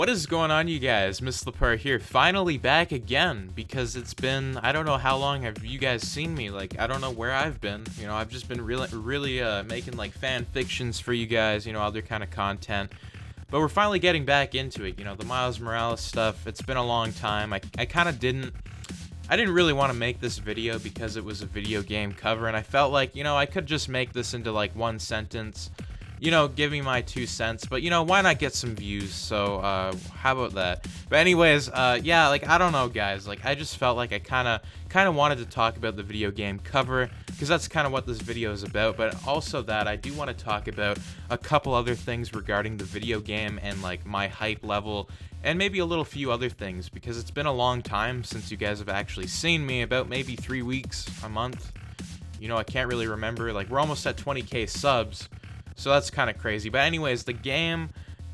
What is going on, you guys? MissedThePart here, finally back again, because it's been, I don't know how long have you guys seen me. Like, I don't know where I've been. I've just been really making like fan fictions for you guys, other kind of content. But we're finally getting back into it. The Miles Morales stuff, it's been a long time. I kind of didn't really want to make this video because it was a video game cover, and I felt like, I could just make this into like one sentence, give me my 2 cents, but why not get some views? So how about that? But anyways, yeah, like, I don't know, guys, like, I just felt like I kind of wanted to talk about the video game cover, because that's kind of what this video is about. But also that I do want to talk about a couple other things regarding the video game and like my hype level, and maybe a little few other things, because it's been a long time since you guys have actually seen me, about maybe 3 weeks, a month. I can't really remember. Like, we're almost at 20k subs. So that's kind of crazy. But anyways, the game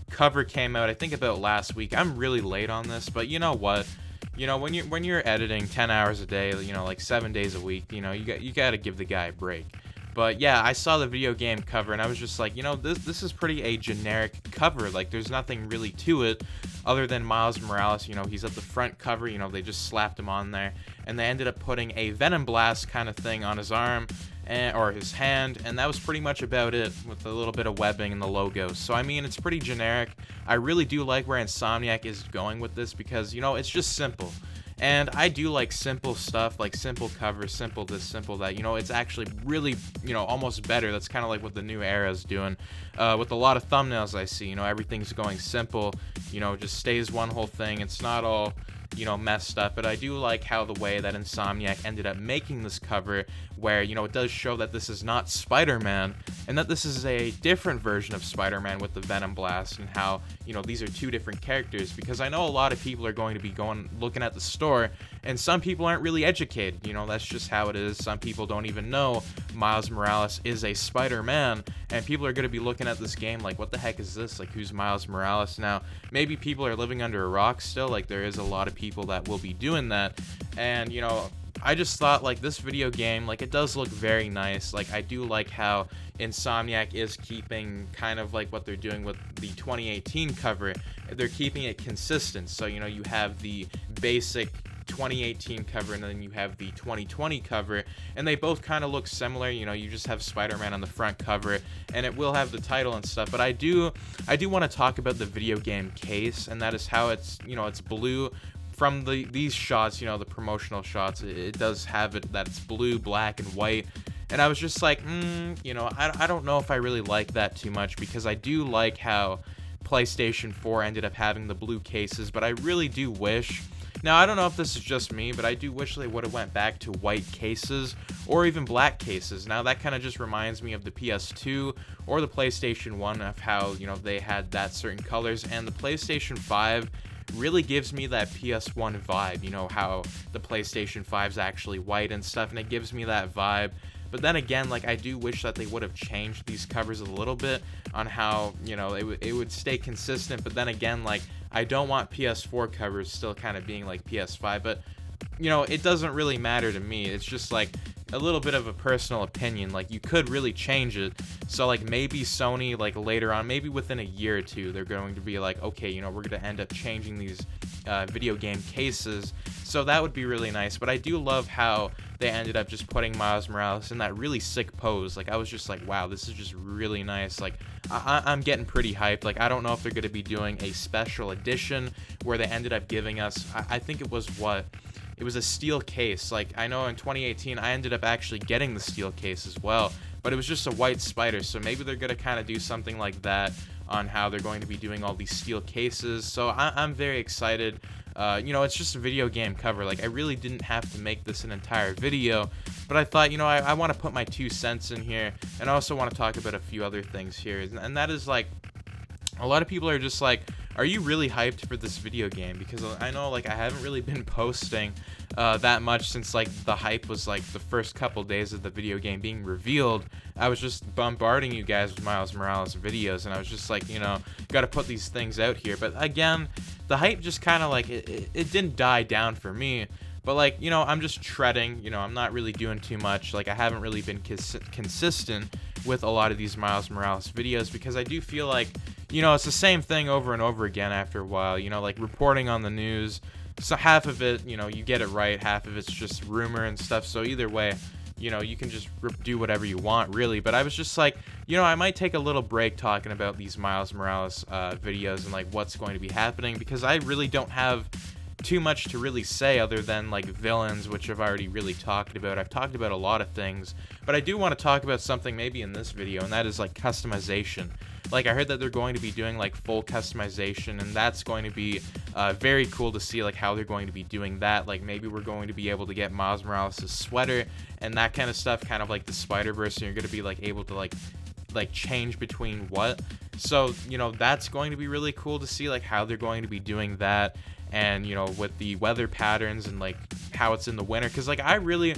cover came out, I think, about last week. I'm really late on this, but you know what? When you're editing 10 hours a day, like 7 days a week, you got to give the guy a break. But yeah, I saw the video game cover and I was just like, this is pretty a generic cover. Like, there's nothing really to it other than Miles Morales. He's at the front cover. They just slapped him on there, and they ended up putting a Venom Blast kind of thing on his arm, or his hand, and that was pretty much about it, with a little bit of webbing and the logo. So I mean, it's pretty generic. I really do like where Insomniac is going with this, because it's just simple. And I do like simple stuff, like simple covers, simple this, simple that. It's actually really, almost better. That's kind of like what the new era is doing. With a lot of thumbnails I see, everything's going simple, just stays one whole thing. It's not all, messed up. But I do like how the way that Insomniac ended up making this cover, where, it does show that this is not Spider-Man, and that this is a different version of Spider-Man with the Venom Blast, and how, these are two different characters. Because I know a lot of people are going to be looking at the store, and some people aren't really educated. That's just how it is. Some people don't even know Miles Morales is a Spider-Man, and people are going to be looking at this game like, what the heck is this? Like, who's Miles Morales? Now, maybe people are living under a rock still. Like, there is a lot of people that will be doing that, and I just thought, like, this video game, like, it does look very nice. Like, I do like how Insomniac is keeping kind of like what they're doing with the 2018 cover. They're keeping it consistent. So, you have the basic 2018 cover, and then you have the 2020 cover, and they both kind of look similar. You just have Spider-Man on the front cover, and it will have the title and stuff. But I do want to talk about the video game case, and that is how it's, it's blue. From these shots, the promotional shots, it does have it that it's blue, black, and white. And I was just like, I don't know if I really like that too much, because I do like how PlayStation 4 ended up having the blue cases, but I really do wish... Now, I don't know if this is just me, but I do wish they would have went back to white cases, or even black cases. Now, that kind of just reminds me of the PS2 or the PlayStation 1, of how, they had that certain colors, and the PlayStation 5 really gives me that PS1 vibe, how the PlayStation 5 is actually white and stuff, and it gives me that vibe. But then again, like, I do wish that they would have changed these covers a little bit on how, it would stay consistent. But then again, like, I don't want PS4 covers still kind of being like PS5, but, it doesn't really matter to me. It's just like a little bit of a personal opinion. Like, you could really change it. So, like, maybe Sony, like, later on, maybe within a year or two, they're going to be like, okay, we're going to end up changing these video game cases. So that would be really nice. But I do love how they ended up just putting Miles Morales in that really sick pose. Like, I was just like, wow, this is just really nice. Like, I'm getting pretty hyped. Like, I don't know if they're going to be doing a special edition where they ended up giving us, I think it was it was a steel case. Like, I know in 2018 I ended up actually getting the steel case as well, but it was just a white spider. So maybe they're going to kind of do something like that on how they're going to be doing all these steel cases. So I'm very excited. It's just a video game cover. Like, I really didn't have to make this an entire video, but I thought, I want to put my 2 cents in here, and I also want to talk about a few other things here. And that is, like, a lot of people are just like, are you really hyped for this video game? Because I know, like, I haven't really been posting that much since, like, the hype was, like, the first couple days of the video game being revealed. I was just bombarding you guys with Miles Morales videos, and I was just like, got to put these things out here. But again, the hype just kind of, like, it didn't die down for me. But, like, I'm just treading, I'm not really doing too much. Like, I haven't really been consistent with a lot of these Miles Morales videos, because I do feel like, it's the same thing over and over again after a while, like reporting on the news. So half of it, you get it right, half of it's just rumor and stuff. So either way, you can just do whatever you want, really. But I was just like, I might take a little break talking about these Miles Morales videos and like what's going to be happening, because I really don't have too much to really say other than like villains, which I've already really talked about. I've talked about a lot of things, but I do want to talk about something maybe in this video, and that is like customization. Like, I heard that they're going to be doing like full customization, and that's going to be very cool to see like how they're going to be doing that. Like, maybe we're going to be able to get Miles Morales' sweater and that kind of stuff, kind of like the Spider-Verse, and you're going to be like able to like change between what. So, that's going to be really cool to see like how they're going to be doing that. And with the weather patterns and like how it's in the winter, because like I really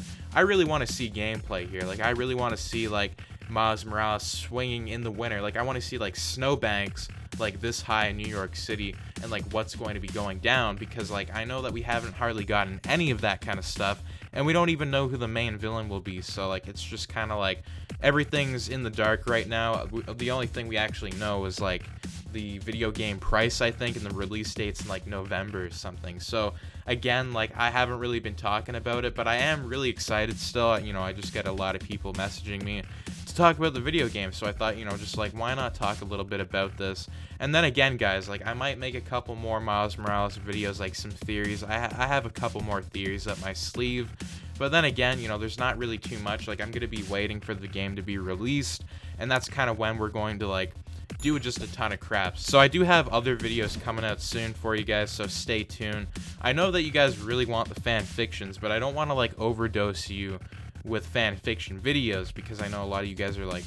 want to see gameplay here. Like, I really want to see like Miles Morales swinging in the winter. Like, I want to see like snowbanks like this high in New York City, and like what's going to be going down, because like I know that we haven't hardly gotten any of that kind of stuff, and we don't even know who the main villain will be. So like it's just kind of like everything's in the dark right now. The only thing we actually know is like the video game price, I think, and the release date's in like November or something. So again, like I haven't really been talking about it, but I am really excited still. I just get a lot of people messaging me to talk about the video game, so I thought, just like, why not talk a little bit about this? And then again, guys, like I might make a couple more Miles Morales videos, like some theories. I have a couple more theories up my sleeve, but then again, there's not really too much. Like, I'm gonna be waiting for the game to be released, and that's kind of when we're going to like do just a ton of crap. So I do have other videos coming out soon for you guys, so stay tuned. I know that you guys really want the fan fictions, but I don't want to like overdose you with fan fiction videos, because I know a lot of you guys are like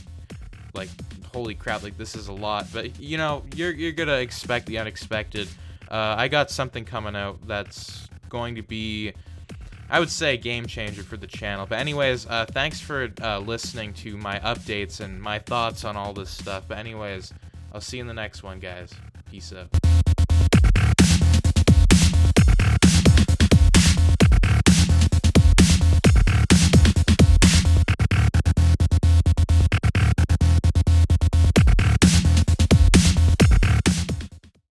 holy crap, like this is a lot. But you're gonna expect the unexpected. I got something coming out that's going to be, I would say, a game changer for the channel. But anyways, thanks for listening to my updates and my thoughts on all this stuff. But anyways, I'll see you in the next one, guys. Peace out.